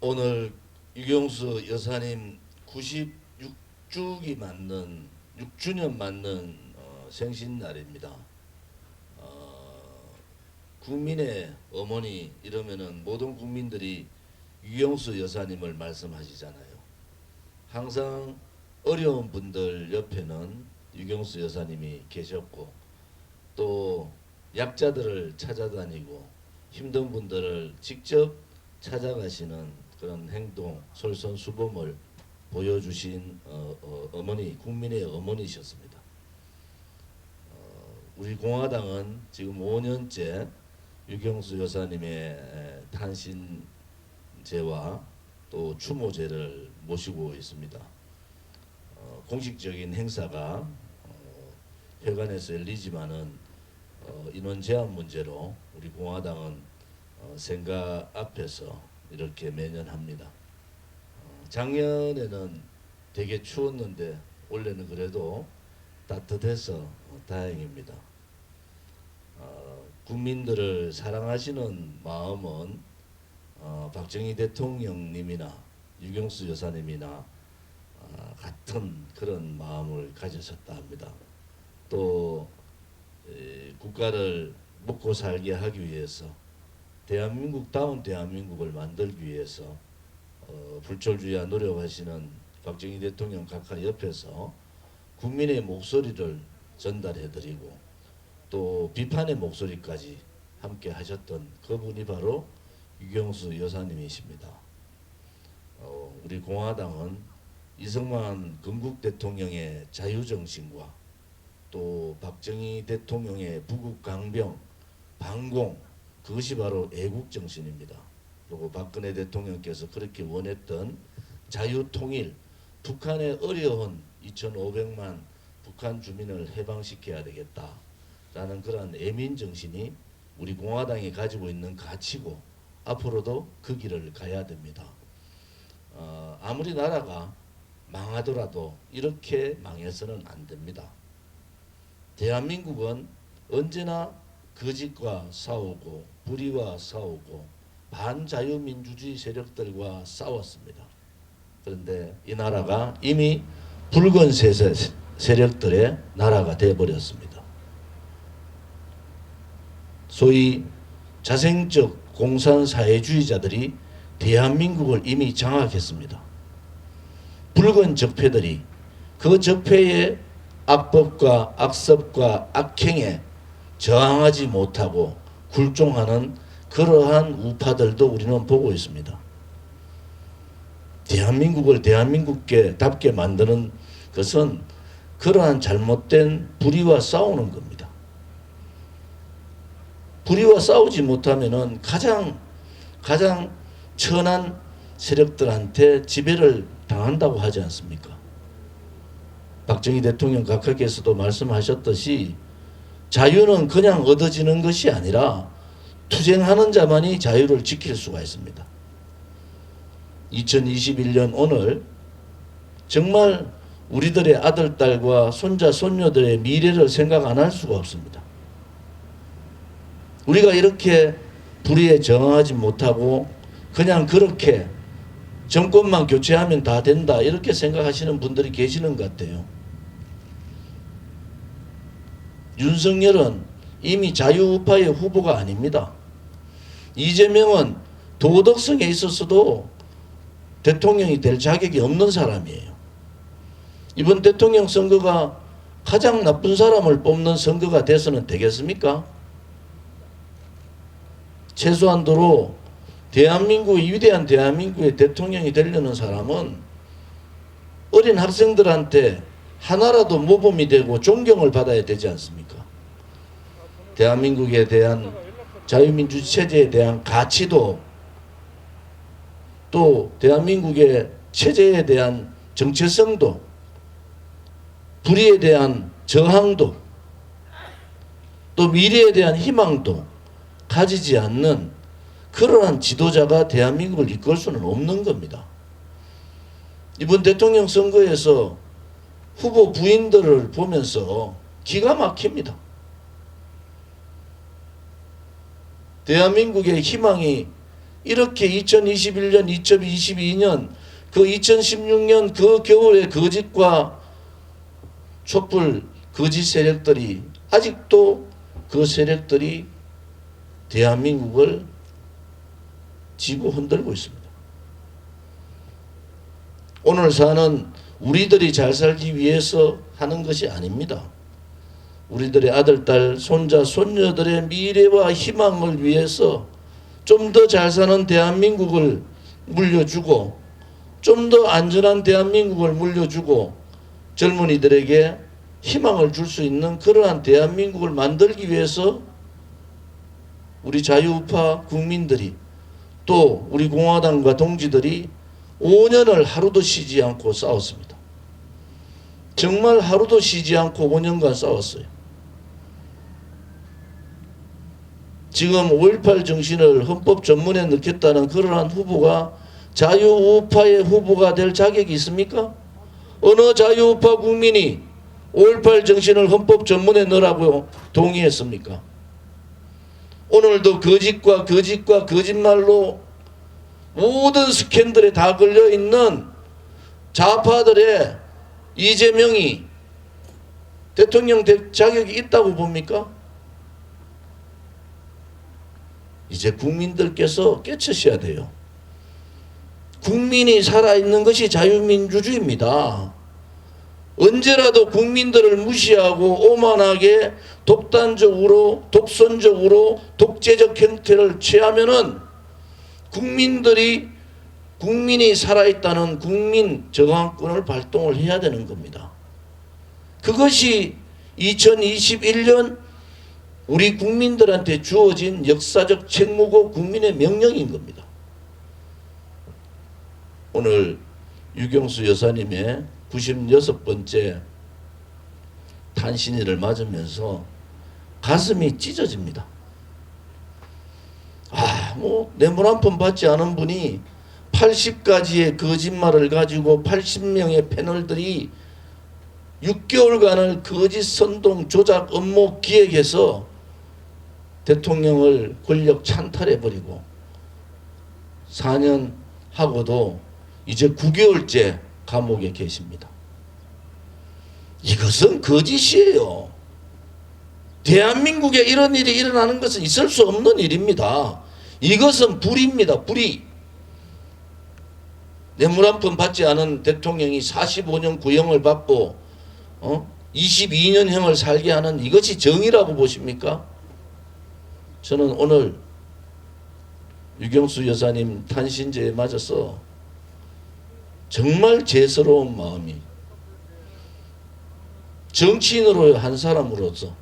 오늘 유경수 여사님 96주기 맞는 6주년 맞는 생신날입니다. 국민의 어머니 이러면은 모든 국민들이 유경수 여사님을 말씀하시잖아요. 항상 어려운 분들 옆에는 유경수 여사님이 계셨고, 또 약자들을 찾아다니고 힘든 분들을 직접 찾아가시는 그런 행동, 솔선수범을 보여주신 어머니, 국민의 어머니셨습니다. 우리 공화당은 지금 5년째 유경수 여사님의 탄신제와 또 추모제를 모시고 있습니다. 공식적인 행사가 회관에서 열리지만은 인원 제한 문제로 우리 공화당은 생가 앞에서 이렇게 매년 합니다. 작년에는 되게 추웠는데 올해는 그래도 따뜻해서 다행입니다. 국민들을 사랑하시는 마음은 박정희 대통령님이나 유경수 여사님이나 같은 그런 마음을 가지셨다 합니다. 또 국가를 먹고 살게 하기 위해서, 대한민국다운 대한민국을 만들기 위해서 불철주야 노력하시는 박정희 대통령 각하 옆에서 국민의 목소리를 전달해드리고 또 비판의 목소리까지 함께 하셨던 그분이 바로 유경수 여사님이십니다. 우리 공화당은 이승만 건국 대통령의 자유정신과 또 박정희 대통령의 부국강병, 반공, 그것이 바로 애국정신입니다. 그리고 박근혜 대통령께서 그렇게 원했던 자유통일, 북한의 어려운 2,500만 북한 주민을 해방시켜야 되겠다라는 그런 애민정신이 우리 공화당이 가지고 있는 가치고 앞으로도 그 길을 가야 됩니다. 아무리 나라가 망하더라도 이렇게 망해서는 안 됩니다. 대한민국은 언제나 거짓과 싸우고 불의와 싸우고 반자유민주주의 세력들과 싸웠습니다. 그런데 이 나라가 이미 붉은 세력들의 나라가 되어버렸습니다. 소위 자생적 공산사회주의자들이 대한민국을 이미 장악했습니다. 붉은 적폐들이 그 적폐의 악법과 악습과 악행에 저항하지 못하고 굴종하는 그러한 우파들도 우리는 보고 있습니다. 대한민국을 대한민국답게 만드는 것은 그러한 잘못된 불의와 싸우는 겁니다. 불의와 싸우지 못하면은 가장 천한 세력들한테 지배를 당한다고 하지 않습니까? 박정희 대통령 각하께서도 말씀하셨듯이 자유는 그냥 얻어지는 것이 아니라 투쟁하는 자만이 자유를 지킬 수가 있습니다. 2021년 오늘 정말 우리들의 아들, 딸과 손자, 손녀들의 미래를 생각 안 할 수가 없습니다. 우리가 이렇게 불의에 저항하지 못하고 그냥 그렇게 정권만 교체하면 다 된다 이렇게 생각하시는 분들이 계시는 것 같아요. 윤석열은 이미 자유우파의 후보가 아닙니다. 이재명은 도덕성에 있어서도 대통령이 될 자격이 없는 사람이에요. 이번 대통령 선거가 가장 나쁜 사람을 뽑는 선거가 돼서는 되겠습니까? 최소한도로 대한민국의 위대한 대한민국의 대통령이 되려는 사람은 어린 학생들한테 하나라도 모범이 되고 존경을 받아야 되지 않습니까? 대한민국에 대한 자유민주 체제에 대한 가치도 또 대한민국의 체제에 대한 정체성도 불의에 대한 저항도 또 미래에 대한 희망도 가지지 않는 그러한 지도자가 대한민국을 이끌 수는 없는 겁니다. 이번 대통령 선거에서 후보 부인들을 보면서 기가 막힙니다. 대한민국의 희망이 이렇게 2021년, 2022년, 그 2016년 그 겨울의 거짓과 촛불 거짓 세력들이 아직도 그 세력들이 대한민국을 지고 흔들고 있습니다. 오늘 사는 우리들이 잘 살기 위해서 하는 것이 아닙니다. 우리들의 아들, 딸, 손자, 손녀들의 미래와 희망을 위해서 좀 더 잘 사는 대한민국을 물려주고 좀 더 안전한 대한민국을 물려주고 젊은이들에게 희망을 줄 수 있는 그러한 대한민국을 만들기 위해서 우리 자유우파 국민들이 또 우리 공화당과 동지들이 5년을 하루도 쉬지 않고 싸웠습니다. 정말 하루도 쉬지 않고 5년간 싸웠어요. 지금 5.18 정신을 헌법 전문에 넣겠다는 그러한 후보가 자유우파의 후보가 될 자격이 있습니까? 어느 자유우파 국민이 5.18 정신을 헌법 전문에 넣으라고 동의했습니까? 오늘도 거짓과 거짓말로 모든 스캔들에 다 걸려있는 좌파들의 이재명이 대통령 될 자격이 있다고 봅니까? 이제 국민들께서 깨치셔야 돼요. 국민이 살아있는 것이 자유민주주의입니다. 언제라도 국민들을 무시하고 오만하게 독단적으로 독선적으로 독재적 형태를 취하면은 국민이 살아있다는 국민 저항권을 발동을 해야 되는 겁니다. 그것이 2021년 우리 국민들한테 주어진 역사적 책무고 국민의 명령인 겁니다. 오늘 유경수 여사님의 96번째 탄신일을 맞으면서 가슴이 찢어집니다. 뇌물 한 푼 받지 않은 분이 80가지의 거짓말을 가지고 80명의 패널들이 6개월간을 거짓 선동 조작 업무 기획해서 대통령을 권력 찬탈해버리고 4년 하고도 이제 9개월째 감옥에 계십니다. 이것은 거짓이에요. 대한민국에 이런 일이 일어나는 것은 있을 수 없는 일입니다. 이것은 불의입니다. 불의. 뇌물 한 푼 받지 않은 대통령이 45년 구형을 받고 22년형을 살게 하는 이것이 정의라고 보십니까? 저는 오늘 유경수 여사님 탄신제에 맞아서 정말 죄스러운 마음이, 정치인으로 한 사람으로서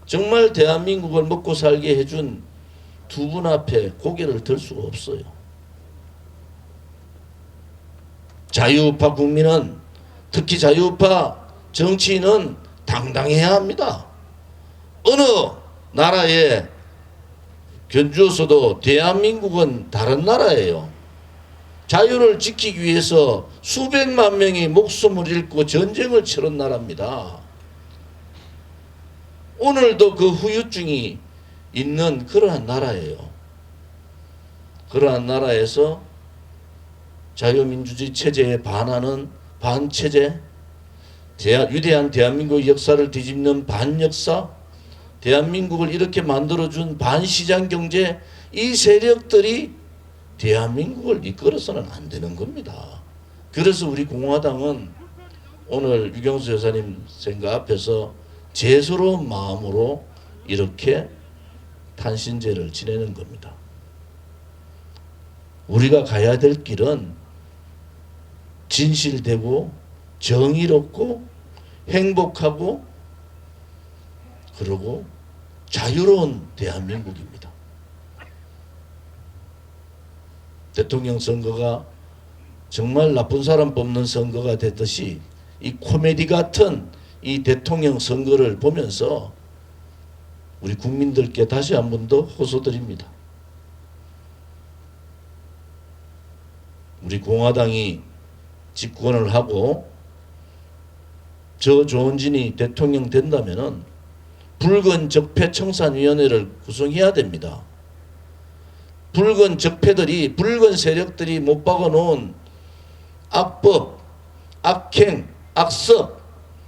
정말 대한민국을 먹고 살게 해준 두 분 앞에 고개를 들 수가 없어요. 자유우파 국민은, 특히 자유우파 정치인은 당당해야 합니다. 어느 나라에 견주어서도 대한민국은 다른 나라예요. 자유를 지키기 위해서 수백만 명이 목숨을 잃고 전쟁을 치른 나라입니다. 오늘도 그 후유증이 있는 그러한 나라예요. 그러한 나라에서 자유민주주의 체제에 반하는 반체제, 위대한 대한민국 역사를 뒤집는 반역사, 대한민국을 이렇게 만들어준 반시장 경제, 이 세력들이 대한민국을 이끌어서는 안 되는 겁니다. 그래서 우리 공화당은 오늘 유경수 여사님 생각 앞에서 죄스러운 마음으로 이렇게 탄신제를 지내는 겁니다. 우리가 가야 될 길은 진실되고 정의롭고 행복하고 그리고 자유로운 대한민국입니다. 대통령 선거가 정말 나쁜 사람 뽑는 선거가 됐듯이 이 코미디 같은 이 대통령 선거를 보면서 우리 국민들께 다시 한 번 더 호소드립니다. 우리 공화당이 집권을 하고 저 조원진이 대통령 된다면은 붉은 적폐청산위원회를 구성해야 됩니다. 붉은 적폐들이, 붉은 세력들이 못 박아놓은 악법, 악행, 악습,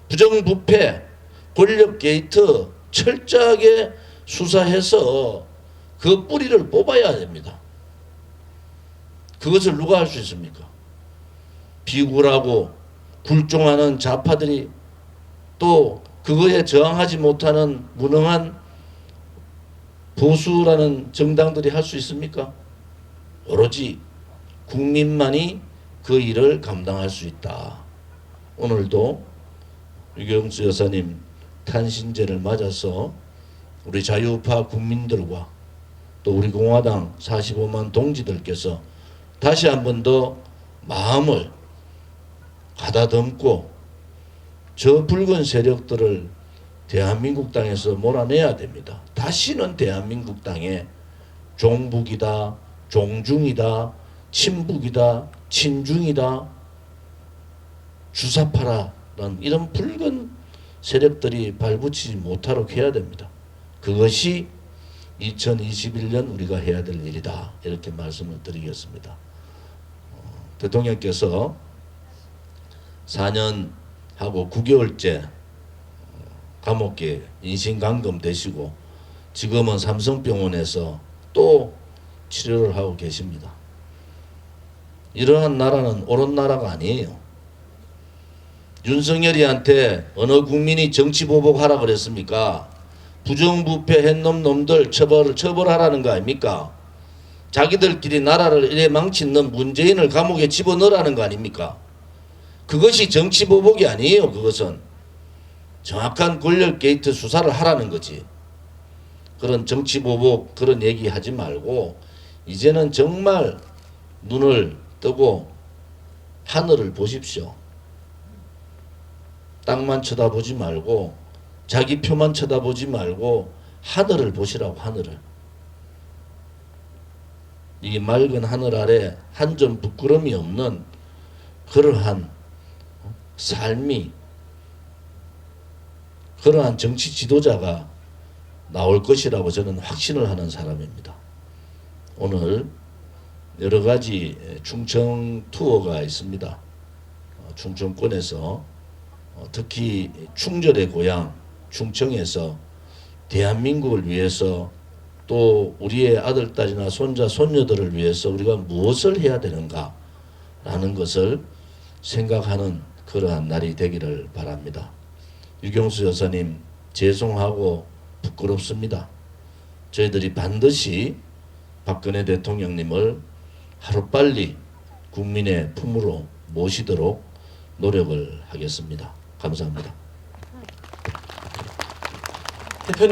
부정부패, 권력 게이트 철저하게 수사해서 그 뿌리를 뽑아야 됩니다. 그것을 누가 할 수 있습니까? 비굴하고 굴종하는 좌파들이, 또 그거에 저항하지 못하는 무능한 보수라는 정당들이 할 수 있습니까? 오로지 국민만이 그 일을 감당할 수 있다. 오늘도 유경수 여사님 탄신제를 맞아서 우리 자유우파 국민들과 또 우리 공화당 45만 동지들께서 다시 한 번 더 마음을 가다듬고 저 붉은 세력들을 대한민국 땅에서 몰아내야 됩니다. 다시는 대한민국 땅에 종북이다, 종중이다, 친북이다, 친중이다, 주사파라는 이런 붉은 세력들이 발붙이지 못하도록 해야 됩니다. 그것이 2021년 우리가 해야 될 일이다. 이렇게 말씀을 드리겠습니다. 대통령께서 4년하고 9개월째 감옥에 인신감금 되시고 지금은 삼성병원에서 또 치료를 하고 계십니다. 이러한 나라는 옳은 나라가 아니에요. 윤석열이한테 어느 국민이 정치보복하라 그랬습니까? 부정부패 했놈 놈들 처벌하라는 거 아닙니까? 자기들끼리 나라를 이래 망치는 문재인을 감옥에 집어넣으라는 거 아닙니까? 그것이 정치보복이 아니에요. 그것은 정확한 권력 게이트 수사를 하라는 거지. 그런 정치보복 그런 얘기 하지 말고 이제는 정말 눈을 뜨고 하늘을 보십시오. 땅만 쳐다보지 말고 자기 표만 쳐다보지 말고 하늘을 보시라고. 하늘을. 이 맑은 하늘 아래 한 점 부끄럼이 없는 그러한 삶이, 그러한 정치 지도자가 나올 것이라고 저는 확신을 하는 사람입니다. 오늘 여러 가지 충청 투어가 있습니다. 충청권에서 특히 충절의 고향 충청에서 대한민국을 위해서 또 우리의 아들, 딸이나 손자, 손녀들을 위해서 우리가 무엇을 해야 되는가 라는 것을 생각하는 그러한 날이 되기를 바랍니다. 유경수 여사님 죄송하고 부끄럽습니다. 저희들이 반드시 박근혜 대통령님을 하루빨리 국민의 품으로 모시도록 노력을 하겠습니다. 감사합니다. 대표님